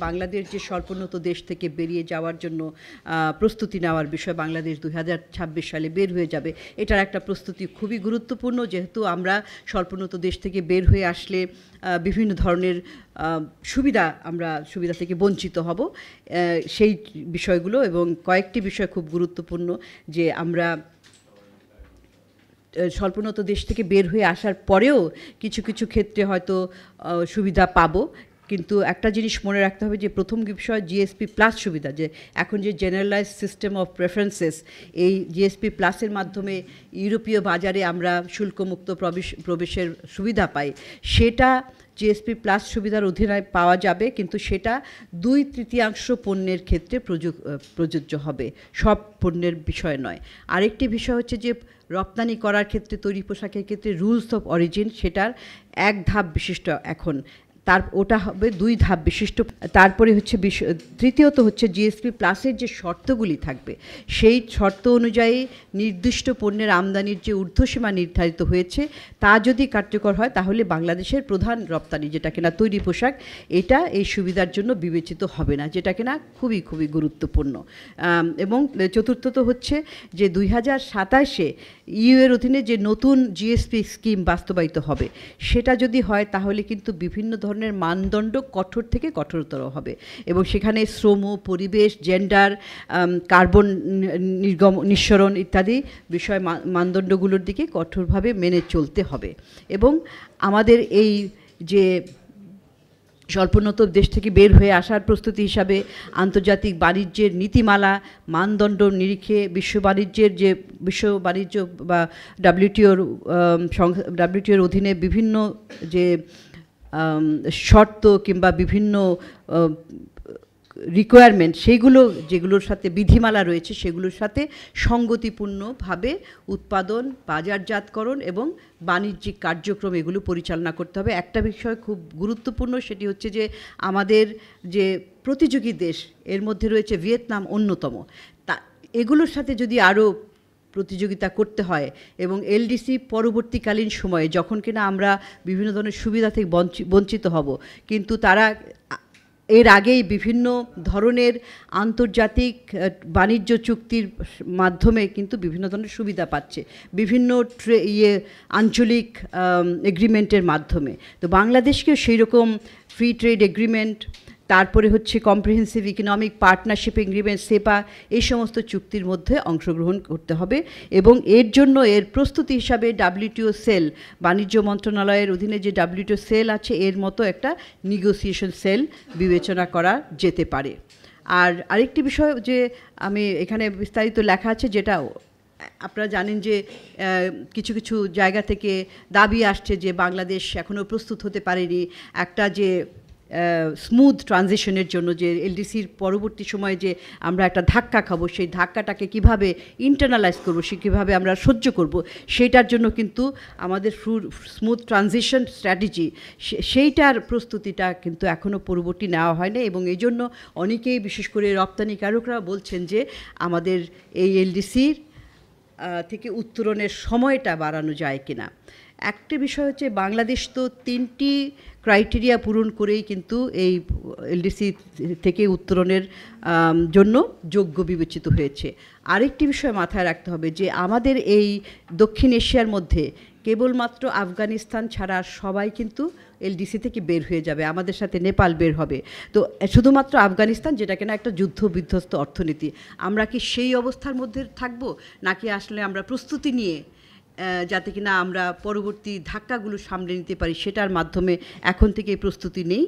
বাংলাদেশ যে স্বল্পোন্নত দেশ থেকে বেরিয়ে যাওয়ার জন্য প্রস্তুতি নেওয়ার বিষয়, বাংলাদেশ 2026 সালে বের হয়ে যাবে, এটার একটা প্রস্তুতি খুবই গুরুত্বপূর্ণ, যেহেতু আমরা স্বল্পোন্নত দেশ থেকে বের হয়ে আসলে বিভিন্ন ধরনের সুবিধা থেকে বঞ্চিত হব, সেই বিষয়গুলো। এবং কয়েকটি বিষয় খুব গুরুত্বপূর্ণ, যে আমরা স্বল্পোন্নত দেশ থেকে বের হয়ে আসার পরেও কিছু কিছু ক্ষেত্রে হয়তো সুবিধা পাবো, কিন্তু একটা জিনিস মনে রাখতে হবে যে প্রথম বিষয় জিএসপি প্লাস সুবিধা, যে এখন যে জেনারেলাইজড সিস্টেম অফ প্রেফারেন্সেস, এই জিএসপি প্লাসের মাধ্যমে ইউরোপীয় বাজারে আমরা শুল্কমুক্ত প্রবেশের সুবিধা পাই, সেটা জিএসপি প্লাস সুবিধার অধীনে পাওয়া যাবে, কিন্তু সেটা 2/3 পণ্যের ক্ষেত্রে প্রযোজ্য হবে, সব পণ্যের বিষয় নয়। আরেকটি বিষয় হচ্ছে যে রপ্তানি করার ক্ষেত্রে, তৈরি পোশাকের ক্ষেত্রে রুলস অফ অরিজিন সেটার 1 ধাপ বিশিষ্ট, এখন ওটা হবে 2 ধাপ বিশিষ্ট। তারপরে হচ্ছে তৃতীয়ত হচ্ছে জিএসপি প্লাসের যে শর্তগুলি থাকবে, সেই শর্ত অনুযায়ী নির্দিষ্ট পণ্যের আমদানির যে ঊর্ধ্বসীমা নির্ধারিত হয়েছে, তা যদি কার্যকর হয়, তাহলে বাংলাদেশের প্রধান রপ্তানি যেটা কিনা তৈরি পোশাক, এটা এই সুবিধার জন্য বিবেচিত হবে না, যেটা কিনা খুবই খুবই গুরুত্বপূর্ণ। এবং চতুর্থত হচ্ছে যে 2027-এ ইউ এর অধীনে যে নতুন জিএসপি স্কিম বাস্তবায়িত হবে, সেটা যদি হয়, তাহলে কিন্তু বিভিন্ন ধরনের মানদণ্ড কঠোর থেকে কঠোরতর হবে, এবং সেখানে শ্রম, পরিবেশ, জেন্ডার, কার্বন নিঃসরণ ইত্যাদি বিষয় মানদণ্ডগুলোর দিকে কঠোরভাবে মেনে চলতে হবে। এবং আমাদের এই যে স্বল্পোন্নত দেশ থেকে বের হয়ে আসার প্রস্তুতি হিসাবে আন্তর্জাতিক বাণিজ্যের নীতিমালা, মানদণ্ড নিরিখে বিশ্ব বাণিজ্য বা ডাব্লিউটিওর অধীনে বিভিন্ন যে শর্ত কিংবা বিভিন্ন রিকোয়ারমেন্ট, যেগুলোর সাথে বিধিমালা রয়েছে, সেগুলোর সাথে সঙ্গতিপূর্ণভাবে উৎপাদন, বাজারজাতকরণ এবং বাণিজ্যিক কার্যক্রম এগুলো পরিচালনা করতে হবে। একটা বিষয় খুব গুরুত্বপূর্ণ, সেটি হচ্ছে যে আমাদের যে প্রতিযোগী দেশ, এর মধ্যে রয়েছে ভিয়েতনাম অন্যতম, তা এগুলোর সাথে যদি আরও প্রতিযোগিতা করতে হয়, এবং এলডিসি পরবর্তীকালীন সময়ে যখন কিনা আমরা বিভিন্ন ধরনের সুবিধা থেকে বঞ্চিত হব, কিন্তু তারা এর আগেই বিভিন্ন ধরনের আন্তর্জাতিক বাণিজ্য চুক্তির মাধ্যমে কিন্তু বিভিন্ন ধরনের সুবিধা পাচ্ছে, বিভিন্ন আঞ্চলিক এগ্রিমেন্টের মাধ্যমে। তো বাংলাদেশকেও সেই রকম ফ্রি ট্রেড এগ্রিমেন্ট, তারপরে হচ্ছে কম্প্রিহেন্সিভ ইকোনমিক পার্টনারশিপ এগ্রিমেন্ট, সেপা, এই সমস্ত চুক্তির মধ্যে অংশগ্রহণ করতে হবে। এবং এর জন্য এর প্রস্তুতি হিসাবে ডাব্লিউটিও সেল, বাণিজ্য মন্ত্রণালয়ের অধীনে যে ডাব্লিউটিও সেল আছে, এর মতো একটা নেগোসিয়েশন সেল বিবেচনা করা যেতে পারে। আর আরেকটি বিষয় যে আমি এখানে বিস্তারিত লেখা আছে, যেটা আপনারা জানেন যে কিছু কিছু জায়গা থেকে দাবি আসছে যে বাংলাদেশ এখনও প্রস্তুত হতে পারেনি একটা যে স্মুথ ট্রানজিশনের জন্য, যে এলডিসির পরবর্তী সময়ে যে আমরা একটা ধাক্কা খাবো, সেই ধাক্কাটাকে কিভাবে ইন্টারনালাইজ করবো, সে কীভাবে আমরা সহ্য করব, সেইটার জন্য কিন্তু আমাদের স্মুথ ট্রানজিশন স্ট্র্যাটেজি, সেইটার প্রস্তুতিটা কিন্তু এখনও পূর্ববর্তী নেওয়া হয়নি। এবং এই জন্য অনেকেই, বিশেষ করে রপ্তানিকারকরা বলছেন যে আমাদের এই এলডিসির থেকে উত্তরণের সময়টা বাড়ানো যায় কিনা। একটা বিষয় হচ্ছে বাংলাদেশ তো 3টি ক্রাইটেরিয়া পূরণ করেই কিন্তু এই এলডিসি থেকে উত্তরণের জন্য যোগ্য বিবেচিত হয়েছে। আরেকটি বিষয় মাথায় রাখতে হবে যে আমাদের এই দক্ষিণ এশিয়ার মধ্যে কেবলমাত্র আফগানিস্তান ছাড়া সবাই কিন্তু এলডিসি থেকে বের হয়ে যাবে, আমাদের সাথে নেপাল বের হবে। তো শুধুমাত্র আফগানিস্তান, যেটা কিনা একটা যুদ্ধ বিধ্বস্ত অর্থনীতি, আমরা কি সেই অবস্থার মধ্যে থাকব, নাকি আসলে আমরা প্রস্তুতি নিয়ে যাতে কিনা আমরা পরবর্তী ধাক্কাগুলো সামলে নিতে পারি, সেটার মাধ্যমে এখন থেকে প্রস্তুতি নেই,